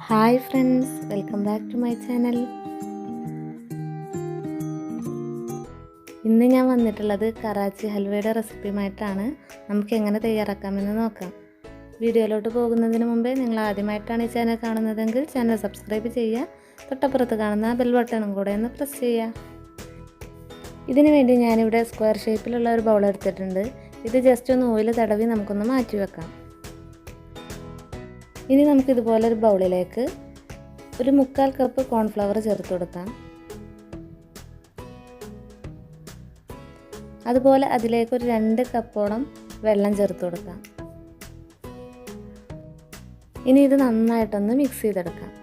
Hi friends, welcome back to my channel. ഇന്ന് ഞാൻ വന്നിട്ടുള്ളത് കറാച്ചി ഹൽവയുടെ റെസിപ്പിയുമായിട്ടാണ്. നമുക്ക് എങ്ങനെ തയ്യാറാക്കാമെന്ന് നോക്കാം. വീഡിയോയിലോട്ട് പോകുന്നതിന് മുമ്പേ നിങ്ങൾ ആദ്യമായിട്ടാണ് ഈ ചാനൽ കാണുന്നതെങ്കിൽ ചാനൽ സബ്സ്ക്രൈബ് ചെയ്യുക. തൊട്ടപ്പുറത്ത് കാണുന്ന ബെൽ ബട്ടണും കൂടെ ഒന്ന് പ്രസ് ചെയ്യുക. ഇതിനു വേണ്ടി ഞാനിവിടെ സ്ക്വയർ ഷേപ്പിലുള്ള ഒരു ബൗൾ എടുത്തിട്ടുണ്ട്. ഇത് ജസ്റ്റ് ഒന്ന് ഓയിൽ തടവി നമുക്കൊന്ന് മാറ്റി വെക്കാം. ഇനി നമുക്ക് ഇതുപോലെ ഒരു ബൗളിലേക്ക് ഒരു 1/4 കപ്പ് കോൺഫ്ലവർ ചേർത്ത് കൊടുക്കാം. അതുപോലെ അതിലേക്ക് ഒരു 2 കപ്പോളം വെള്ളം ചേർത്ത് കൊടുക്കാം. ഇനി ഇത് നന്നായിട്ടൊന്ന് മിക്സ് ചെയ്തെടുക്കാം.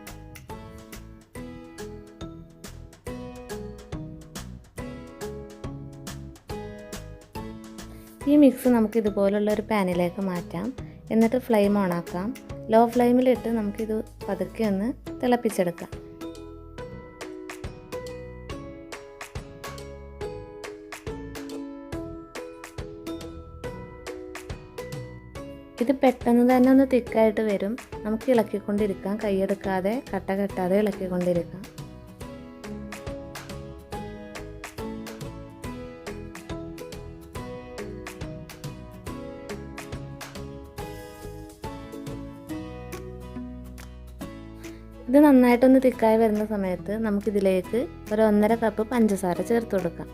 ഈ മിക്സ് നമുക്ക് ഇതുപോലുള്ള ഒരു പാനിലേക്ക് മാറ്റാം. എന്നിട്ട് ഫ്ലെയിം ഓൺ ആക്കാം. ലോ ഫ്ലെയിമിലിട്ട് നമുക്കിത് പതുക്കെ ഒന്ന് തിളപ്പിച്ചെടുക്കാം. ഇത് പെട്ടെന്ന് തന്നെ ഒന്ന് തിക്കായിട്ട് വരും. നമുക്ക് ഇളക്കിക്കൊണ്ടിരിക്കാം. കൈയെടുക്കാതെ കട്ട കെട്ടാതെ ഇളക്കിക്കൊണ്ടിരിക്കാം. ഇത് നന്നായിട്ടൊന്ന് തിക്കായി വരുന്ന സമയത്ത് നമുക്കിതിലേക്ക് ഒരു 1.5 കപ്പ് പഞ്ചസാര ചേർത്ത് കൊടുക്കാം.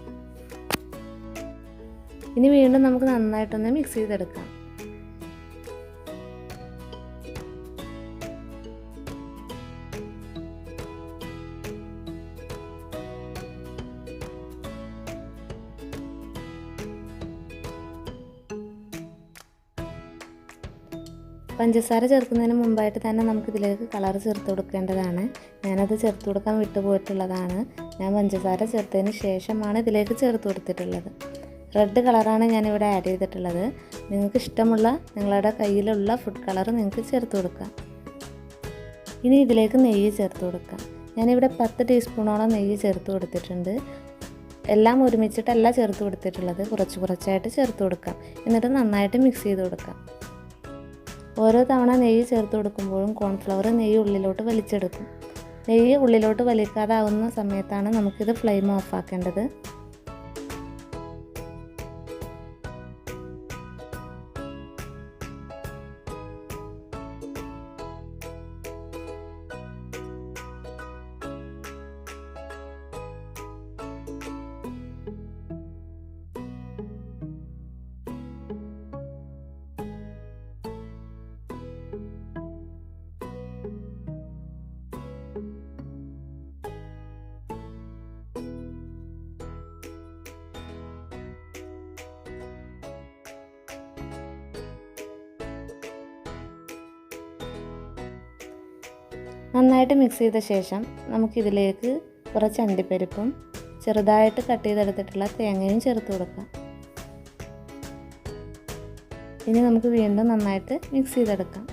ഇനി വീണ്ടും നമുക്ക് നന്നായിട്ടൊന്ന് മിക്സ് ചെയ്തെടുക്കാം. പഞ്ചസാര ചേർക്കുന്നതിന് മുമ്പായിട്ട് തന്നെ നമുക്കിതിലേക്ക് കളർ ചേർത്ത് കൊടുക്കേണ്ടതാണ്. ഞാനത് ചേർത്ത് കൊടുക്കാൻ വിട്ടുപോയിട്ടുള്ളതാണ്. ഞാൻ പഞ്ചസാര ചേർത്തതിന് ശേഷമാണ് ഇതിലേക്ക് ചേർത്ത് കൊടുത്തിട്ടുള്ളത്. റെഡ് കളറാണ് ഞാനിവിടെ ആഡ് ചെയ്തിട്ടുള്ളത്. നിങ്ങൾക്ക് ഇഷ്ടമുള്ള നിങ്ങളുടെ കയ്യിലുള്ള ഫുഡ് കളർ നിങ്ങൾക്ക് ചേർത്ത് കൊടുക്കാം. ഇനി ഇതിലേക്ക് നെയ്യ് ചേർത്ത് കൊടുക്കാം. ഞാനിവിടെ 10 ടീസ്പൂണോളം നെയ്യ് ചേർത്ത് കൊടുത്തിട്ടുണ്ട്. എല്ലാം ഒരുമിച്ചിട്ടല്ല ചേർത്ത് കൊടുത്തിട്ടുള്ളത്, കുറച്ചായിട്ട് ചേർത്ത് കൊടുക്കാം. എന്നിട്ട് നന്നായിട്ട് മിക്സ് ചെയ്ത് കൊടുക്കാം. ഓരോ തവണ നെയ്യ് ചേർത്ത് കൊടുക്കുമ്പോഴും കോൺഫ്ലവർ നെയ്യ് ഉള്ളിലോട്ട് വലിച്ചെടുക്കും. നെയ്യ് ഉള്ളിലോട്ട് വലിക്കാതാവുന്ന സമയത്താണ് നമുക്കിത് ഫ്ലെയിം ഓഫ് ആക്കേണ്ടത്. നന്നായിട്ട് മിക്സ് ചെയ്ത ശേഷം നമുക്കിതിലേക്ക് കുറച്ച് അണ്ടിപ്പരിപ്പും ചെറുതായിട്ട് കട്ട് ചെയ്തെടുത്തിട്ടുള്ള തേങ്ങയും ചേർത്ത് കൊടുക്കാം. ഇനി നമുക്ക് വീണ്ടും നന്നായിട്ട് മിക്സ് ചെയ്തെടുക്കാം.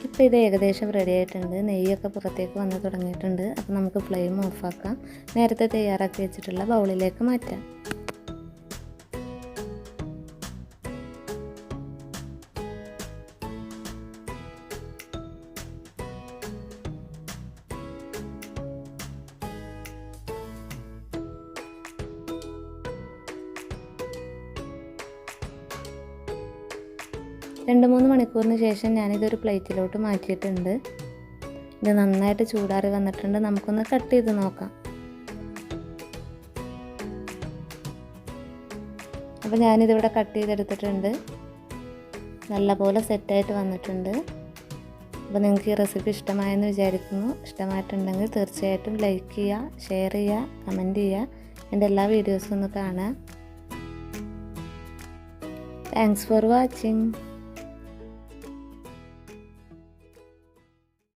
ഇപ്പോൾ ഇത് ഏകദേശം റെഡി ആയിട്ടുണ്ട്. നെയ്യൊക്കെ പുറത്തേക്ക് വന്ന് തുടങ്ങിയിട്ടുണ്ട്. അപ്പോൾ നമുക്ക് ഫ്ലെയിം ഓഫാക്കാം. നേരത്തെ തയ്യാറാക്കി വെച്ചിട്ടുള്ള ബൗളിലേക്ക് മാറ്റാം. രണ്ട് 3 മണിക്കൂറിന് ശേഷം ഞാനിതൊരു പ്ലേറ്റിലോട്ട് മാറ്റിയിട്ടുണ്ട്. ഇത് നന്നായിട്ട് ചൂടാറി വന്നിട്ടുണ്ട്. നമുക്കൊന്ന് കട്ട് ചെയ്ത് നോക്കാം. അപ്പോൾ ഞാനിതിവിടെ കട്ട് ചെയ്തെടുത്തിട്ടുണ്ട്. നല്ലപോലെ സെറ്റായിട്ട് വന്നിട്ടുണ്ട്. അപ്പോൾ നിങ്ങൾക്ക് ഈ റെസിപ്പി ഇഷ്ടമായെന്ന് വിചാരിക്കുന്നു. ഇഷ്ടമായിട്ടുണ്ടെങ്കിൽ തീർച്ചയായിട്ടും ലൈക്ക് ചെയ്യുക, ഷെയർ ചെയ്യുക, കമൻറ്റ് ചെയ്യുക. എൻ്റെ എല്ലാ വീഡിയോസും ഒന്ന് കാണുക. Thanks for watching.